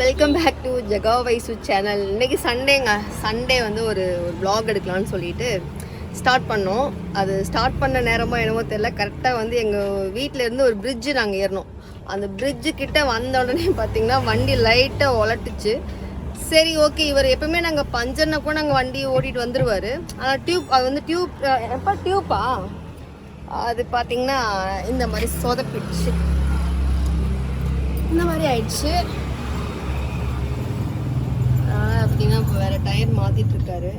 Welcome back to Jaga Vaisu channel. இன்றைக்கி சண்டேங்க. Sunday வந்து ஒரு vlog எடுக்கலான்னு சொல்லிட்டு ஸ்டார்ட் பண்ணோம். அது ஸ்டார்ட் பண்ண நேரமோ என்னமோ தெரியல, கரெக்டாக வந்து எங்கள் வீட்டிலேருந்து ஒரு பிரிட்ஜு நாங்கள் ஏறினோம். அந்த பிரிட்ஜு கிட்டே வந்த உடனே பார்த்திங்கன்னா வண்டி லைட்டாக உலட்டுச்சு. சரி ஓகே, இவர் எப்பவுமே நாங்கள் பஞ்சர்னா கூட நாங்கள் வண்டி ஓட்டிகிட்டு வந்துடுவார். ஆனால் அது வந்து டியூப்பா அது பார்த்திங்கன்னா இந்த மாதிரி சொதப்பிடுச்சு, இந்த மாதிரி ஆயிடுச்சு. பார்த்தீங்கன்னா இப்போ வேறு டயர் மாற்றிட்டுருக்காரு.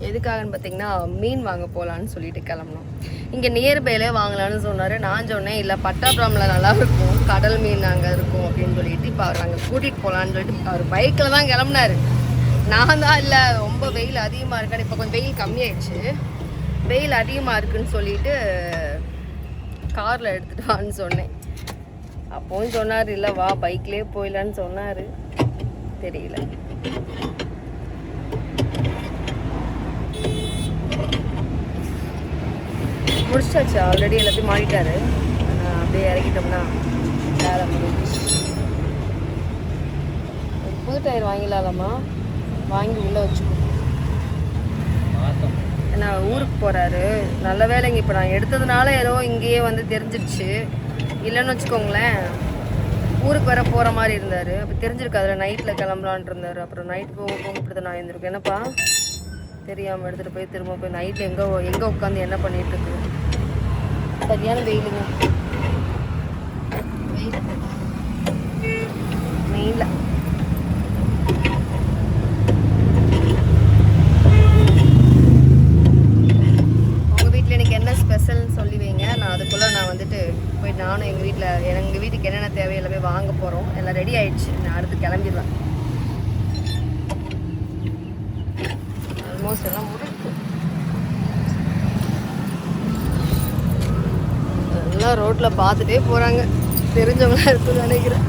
எதுக்காகன்னு பார்த்தீங்கன்னா மீன் வாங்க போகலான்னு சொல்லிட்டு கிளம்புனோம். இங்கே நியர்பைலே வாங்கலான்னு சொன்னார். நான் சொன்னேன் இல்லை, பட்டாபுரமில் நல்லா இருக்கும், கடல் மீன் அங்கே இருக்கும் அப்படின்னு சொல்லிட்டு இப்போ அவர் அங்கே கூட்டிகிட்டு போகலான்னு சொல்லிட்டு அவர் பைக்கில் தான் கிளம்புனாரு. நான் தான் இல்லை, ரொம்ப வெயில் அதிகமாக இருக்கான்னு, இப்போ கொஞ்சம் வெயில் கம்மியாயிடுச்சு, வெயில் அதிகமாக இருக்குன்னு சொல்லிட்டு காரில் எடுத்துகிட்டு வான்னு சொன்னேன். அப்போவும் சொன்னார் இல்லை வா பைக்லேயே போயிடலான்னு சொன்னார். தெரியல. முடிச்சாச்சு, ஆல்ரெடி எல்லாத்தையும் மாறிட்டாரு. அப்படியே இறக்கிட்டோம்னா வேலை முடிஞ்சிச்சு. புது டயர் வாங்கிடலாமா, வாங்கி உள்ளே வச்சுக்கோ. ஏன்னா ஊருக்கு போகிறாரு. நல்ல வேலைங்க, இப்போ நான் எடுத்ததுனால ஏதோ இங்கேயே வந்து தெரிஞ்சிடுச்சு. இல்லைன்னு வச்சுக்கோங்களேன், ஊருக்கு வர போகிற மாதிரி இருந்தார். அப்போ தெரிஞ்சிருக்கு, அதில் நைட்டில் கிளம்பலான் இருந்தார். அப்புறம் நைட்டு போக இப்படி தான் நான் இருந்திருக்கேன். என்னப்பா தெரியாமல் எடுத்துகிட்டு போய் திரும்ப போய் நைட்டில் எங்கே உட்காந்து என்ன பண்ணிகிட்டு இருக்கு. சரியான வெயிலுங்க, மெயினில். உங்கள் வீட்டில் எனக்கு என்ன ஸ்பெஷல்னு சொல்லி வைங்க. நான் அதுக்குள்ளே நான் வந்துட்டு போய் நானும் எங்கள் வீட்டுக்கு என்னென்ன தேவையில்லை போய் வாங்க போகிறோம். எல்லாம் ரெடி ஆகிடுச்சு, நான் அடுத்து கிளம்பிடுவேன். ஆல்மோஸ்ட் எல்லாம் முடிச்சு எல்லாம் ரோட்டில் பார்த்துட்டே போகிறாங்க, தெரிஞ்சவங்களாம் இருக்குன்னு நினைக்கிறேன்.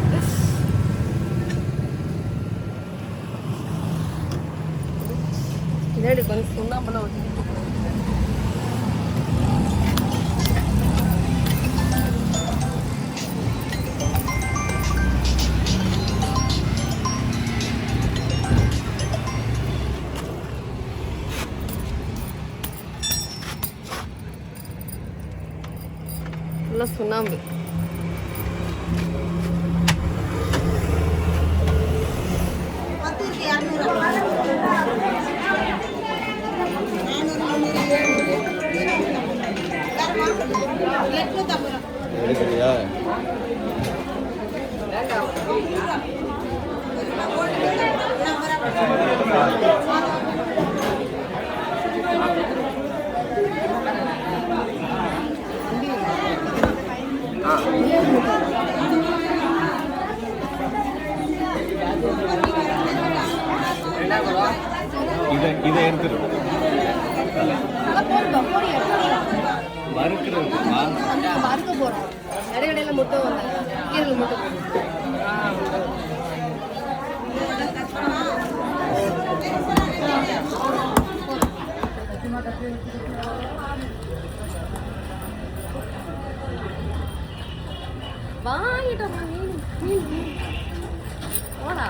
பின்னாடி கொஞ்சம் சுண்ணாம்பெல்லாம் ஒட்டி சுண்ணாம்பு. இதை எடுத்துரு வறுக்க போகிறோம். இடையில மட்டும் கீரல் மட்டும் வாங்கிட்டோம். போடா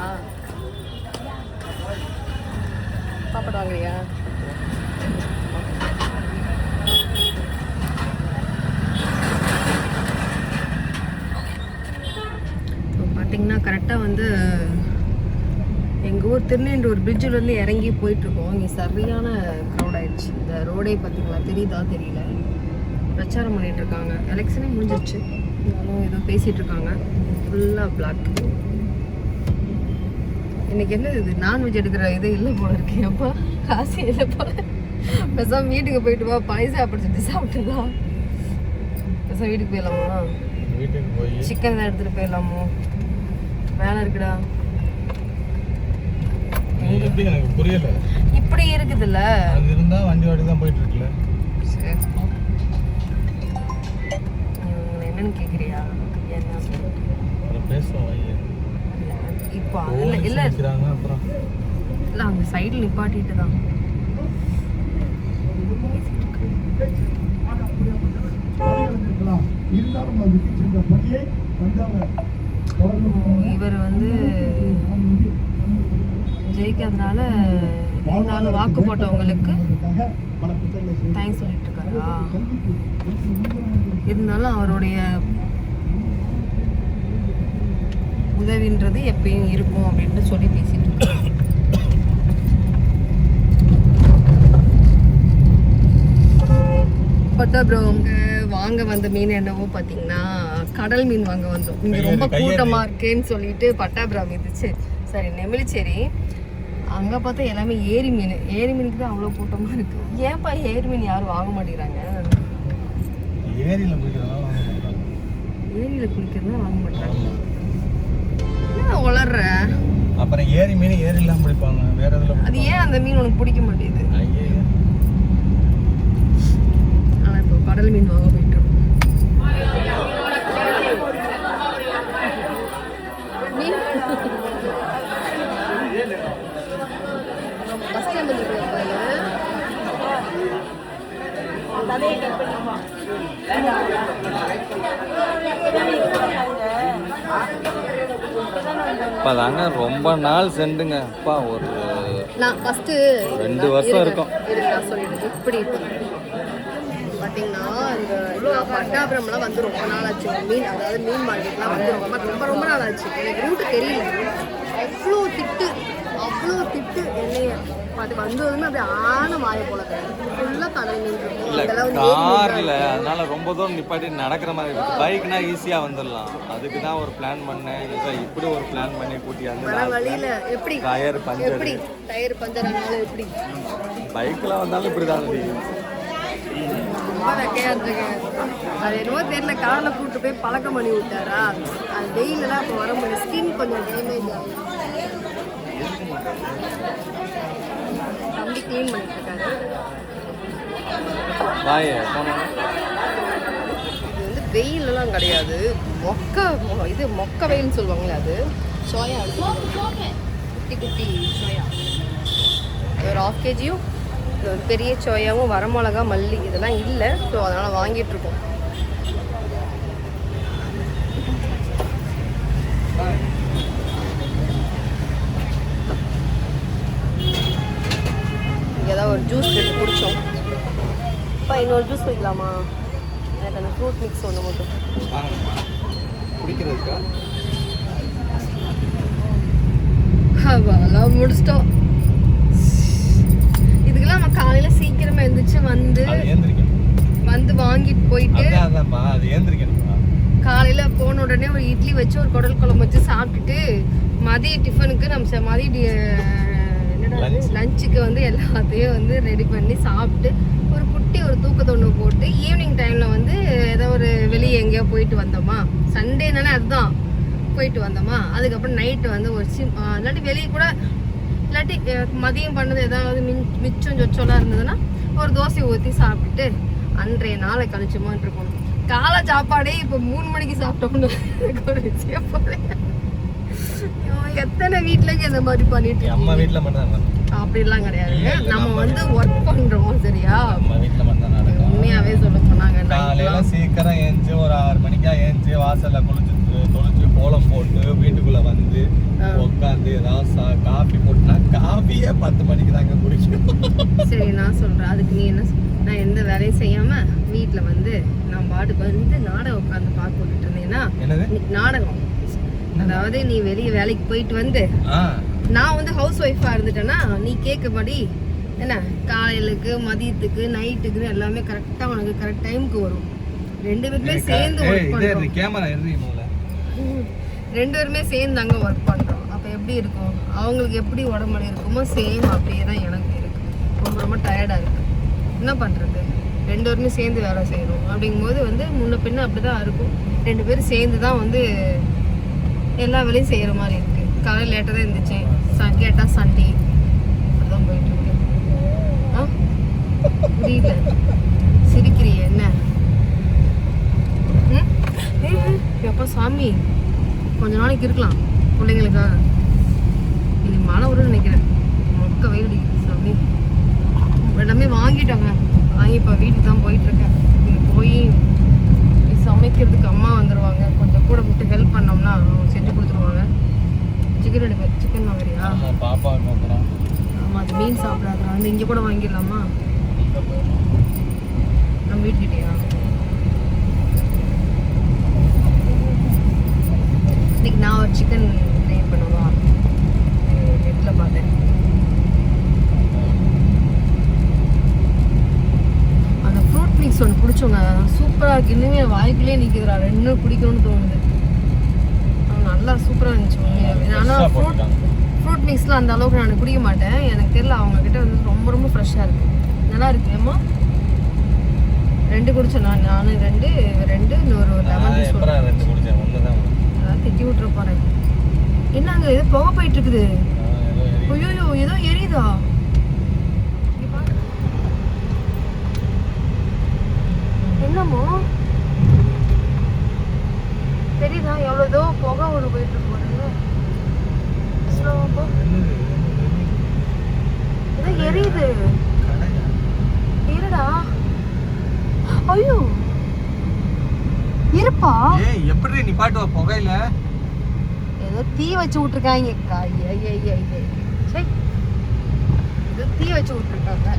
சாப்பாடு வாங்குறியா? பார்த்தீங்கன்னா கரெக்டாக வந்து எங்கள் ஊர் திருநெண்டூர் பிரிட்ஜிலேருந்து இறங்கி போயிட்டுருக்கோம். இங்கே சரியான க்ரௌட் ஆகிடுச்சு. இந்த ரோடே பார்த்தீங்களா, தெரியுதா தெரியல, பிரச்சாரம் பண்ணிகிட்ருக்காங்க. எலெக்ஷனே முடிஞ்சிருச்சு, இருந்தாலும் ஏதோ பேசிகிட்ருக்காங்க. ஃபுல்லாக பிளாக். இன்னைக்கு என்ன இது, நான்வெஜ் எடுக்கிற இது இல்லை போல இருக்கு. அப்பா காசு இல்லை போல. பேசாம வீட்டுக்கு போயிட்டு வா, பாய் சாப்பிட்டு சாப்பிட்டுலாம். பேசாம வீட்டுக்கு போயிடலாமா? வீட்டுக்கு போய் சிக்கன் தான் எடுத்துகிட்டு போயிடலாமோ? வேலை இருக்குடா. எப்படி எனக்கு புரியல. இப்படி இருக்குதுல்ல, அது இருந்தா வண்டி வாடி தான் போயிட்டு இருக்குல்ல. சரி, என்னன்னு கேட்குறியா? என்ன பேசுவோம் இப்போ அதில் இல்லை, அப்புறம் இல்லை அங்கே சைடில் நிப்பாட்டிட்டு தான். இவர் வந்து அதனால இருந்தாலும் வாக்கு போட்டவங்களுக்கு தேங்க்ஸ் சொல்லிட்டு இருக்காரா. இருந்தாலும் அவருடைய உதவின்றது எப்பயும் இருக்கும் அப்படின்ட்டு சொல்லி பேசிட்டு இருக்காரு. பட்டாபுரம் வாங்க வந்த மீன் என்னவோ பார்த்தீங்கன்னா கடல் மீன் வாங்க வந்தோம். இங்கே ரொம்ப கூட்டமாக இருக்கேன்னு சொல்லிட்டு பட்டாபுரம் இருந்துச்சு. சரி நெமிலிச்சேரி அங்கே பார்த்தா எல்லாமே ஏரி மீன். ஏரி மீனுக்கு தான் அவ்வளோ கூட்டமாக இருக்குது. ஏன்ப்பா ஏரி மீன் யாரும் வாங்க மாட்டேங்கிறாங்க? ஏரியில் குளிக்கிறதுனால ஏரியில் குளிக்கிறதுனா வாங்க மாட்டாங்க. என்ன வளர்ற? அப்புறம் ஏரி மீன் ஏரிலாம் பிடிப்பாங்க. வேற எதில் அது ஏன் அந்த மீன் உனக்கு பிடிக்க மாட்டேங்குது? ஆனால் இப்போ கடல் மீன் வாங்க போயிட்டு இருக்கோம். பஸ் ஸ்டாண்ட் இப்பதாங்க ரொம்ப நாள் சென்றுங்க அப்பா. ஒரு நான் ஃபர்ஸ்ட் 2 வருஷம் இருக்கும். நான் சொல்லிடுறேன். இப்படி பார்த்தீங்கன்னா இந்த பட்டாபுரம்லாம் வந்து ரொம்ப நாள் ஆச்சு. மீன் அதாவது மீன் மார்க்கெட்லாம் வந்து ரொம்ப நாள் ஆச்சு. எனக்கு ரூட்டு தெரியல. அவ்வளோ திட்டு என்னைய பார்த்து வந்ததுமே அப்படியே ஆன வாயை போல ஃபுல்லாக கடல் மீன் இருக்கும். கார்ல அதனால ரொம்ப தூரம் நிப்பாட்டி நடக்கிற மாதிரி இருக்கு. பைக்னா ஈஸியா வந்துடலாம். அதுக்கு தான் ஒரு பிளான் பண்ணேன். இப்படி ஒரு பிளான் பண்ணி கூட்டி வர வழியில எப்படி டயர் பஞ்சர் ஆனாலும் எப்படி பைக்ல வந்தாலும் இப்படிதான். அது என்னவோ தெரியல. காரில் கூப்பிட்டு போய் பழக்கம் பண்ணி விட்டாரா. அது வெயிலெல்லாம் இப்போ வர முடியும். ஸ்கின் கொஞ்சம் டேமேஜ் ஆகும். தம்பி க்ளீன் பண்ணிட்டு இருக்காரு. இது வந்து வெயிலெல்லாம் கிடையாது. மொக்க வெயில்னு சொல்லுவாங்களே அது. சோயா குட்டி சோயா ஒரு 1/2 kg ஒரு பெரிய சோயாவும் வரமிளகா மல்லி இதெல்லாம் இல்லை. ஸோ அதனால் வாங்கிட்டு இருக்கோம். இங்கே ஏதாவது ஒரு ஜூஸ் எடுத்து குடித்தோம். அப்பா இன்னொரு ஜூஸ் குடிக்கலாமா? எனக்கு அந்த ஃப்ரூட் மிக்ஸ் ஒன்று மட்டும் குடிக்கிறதுக்கா? அதெல்லாம் முடிச்சிட்டோம். இதுக்கெல்லாம் நம்ம காலையில் சீக்கிரமாக எழுந்திரிச்சு வந்து வாங்கிட்டு போயிட்டு காலையில் போன உடனே ஒரு இட்லி வச்சு ஒரு குடல் குழம்பு வச்சு சாப்பிட்டுட்டு மதிய டிஃபனுக்கு நம்ம மதிய லஞ்சுக்கு வந்து எல்லாத்தையும் வந்து ரெடி பண்ணி சாப்பிட்டு ஒரு தூக்கத்தை ஒன்று போட்டு ஈவினிங் டைமில் வந்து ஏதோ ஒரு வெளியே எங்கேயோ போயிட்டு வந்தோமா. சண்டேனாலே அதுதான் போயிட்டு வந்தோமா. அதுக்கப்புறம் நைட்டு வந்து ஒரு இல்லாட்டி வெளியே கூட இல்லாட்டி மதியம் பண்ணது ஏதாவது மிச்சம் சொச்சோலாம் இருந்ததுன்னா ஒரு தோசை ஊற்றி சாப்பிட்டுட்டு அன்றைய நாளை கழிச்சுமான் இருக்கணும். காலை சாப்பாடே இப்போ 3 மணிக்கு சாப்பிட்டோம்னு ஒரு விஷயம் போல. எத்தனை வீட்லங்க இந்த மாதிரி பண்ணிட்டு அம்மா வீட்ல மட்டும் அப்படிலாம் கிடையாது. நம்ம வந்து ஒர்க் பண்றோம் சரியா. அம்மா வீட்ல மட்டும் நடக்கும். உண்மையாவே சொல்ல போனாங்க காலையில சீக்கிரம் ஏஞ்சி ஒரு 6 மணிக்கா ஏஞ்சி வாசல்ல தொளிச்சு கோலம் போட்டு வீட்டுக்குள்ள வந்து உட்காந்து ஏதாவது காஃபி போட்டுனா காஃபியே 10 மணிக்கு தாங்க குடிக்கணும். சரி நான் சொல்றேன். அதுக்கு நீ என்ன? நான் எந்த வேலையும் செய்யாம வீட்டுல வந்து நான் பாட்டுக்கு வந்து நாடகம் உட்காந்து பார்க்க விட்டுட்டு இருந்தேன்னா நாடகம். அதாவது நீ வெளியே வேலைக்கு போயிட்டு வந்து நான் வந்து ஹவுஸ் ஒய்ஃபா இருந்துட்டேன்னா நீ கேட்கபடி என்ன காலையிலுக்கு மதியத்துக்கு நைட்டுக்கு எல்லாமே கரெக்டா உனக்கு கரெக்ட் டைமுக்கு வரும். 2 பேருமே சேர்ந்து ஒர்க் பண்றோம். 2 பேருமே சேர்ந்து அங்கே ஒர்க் பண்றோம். அப்போ எப்படி இருக்கும்? அவங்களுக்கு எப்படி உடம்புல இருக்குமோ சேம் அப்படியே தான் எனக்கு இருக்கு. ரொம்ப டயர்டா இருக்கு. என்ன பண்றது? 2 பேருமே சேர்ந்து வேலை செய்யணும். அப்படிங்கும்போது வந்து முன்ன பின்ன அப்படிதான் இருக்கும். 2 பேரும் சேர்ந்து தான் வந்து எல்லா வேலையும் செய்யற மாதிரி இருக்கு. காலையில் லேட்டாக தான் இருந்துச்சேன். கேட்டா சண்டே அப்படிதான் போயிட்டு இருக்கு. புரியல சிரிக்கிறிய என்ன? எப்போ சாமி கொஞ்ச நாளைக்கு இருக்கலாம் பிள்ளைங்களுக்காக. இது மழை வரும்னு நினைக்கிறேன். மொக்க வெயில் சாமி. எல்லாமே வாங்கிட்டாங்க. வாங்கி இப்போ வீட்டுக்கு தான் போயிட்டுருக்கேன். இங்கே போய் சமைக்கிறதுக்கு அம்மா வந்துடுவாங்க. கொஞ்சம் கூட விட்டு ஹெல்ப் பண்ணோம்னா அவங்க செஞ்சு கொடுத்துருவாங்க. சிக்கன் எடுப்பேன். சிக்கன் வாங்குறியா? ஆமா பாப்பா போறோம். ஆமா அது மீன் சாப்பிடாது. வந்து இங்கே கூட வாங்கிடலாமா? நம்ம வீட்டுக்கிட்டயா? இன்னைக்கு நான் ஒரு சிக்கன் ட்ரை பண்ணுவா நெட்டில் பார்த்தேன். அந்த ஃப்ரூட் மிக்ஸ் ஒன்று பிடிச்சோங்க, சூப்பராக இருக்கு. இன்னுமே வாய்க்குள்ளே நிற்குதுடா, ரெண்டு குடிக்கணும்னு தோணுது. நல்லா சூப்பராக இருந்துச்சு உண்மையாகவே. ஆனால் ஃப்ரூட் மிக்ஸ்லாம் அந்த அளவுக்கு நான் குடிக்க மாட்டேன். எனக்கு தெரியல, அவங்கக்கிட்ட வந்து ரொம்ப ரொம்ப ஃப்ரெஷ்ஷாக இருக்குது. நல்லா இருக்கு. ஏமா 2 குடிச்சேன் நான் 2 இன்னொரு லெமன் ஜூஸ் 2 குடிச்சேன். ஒண்ணுதான் அதான் திட்டி விட்டுற போறேன். என்னங்க இது புகை போயிட்டு இருக்குது? ஐயோ ஏதோ எரியுதா? என்னமோ தெரியுதா? எவ்வளோ புகை ஒரு போயிட்டு இருக்கு பாருங்க. ஏதோ எரியுது. இருடா. ஐயோ இருப்பா. ஏய் எப்படி நிப்பாட்டுவ புகையில? ஏதோ தீ வச்சு விட்டுருக்காங்க. ஏதோ தீ வச்சு விட்டுருக்காங்க.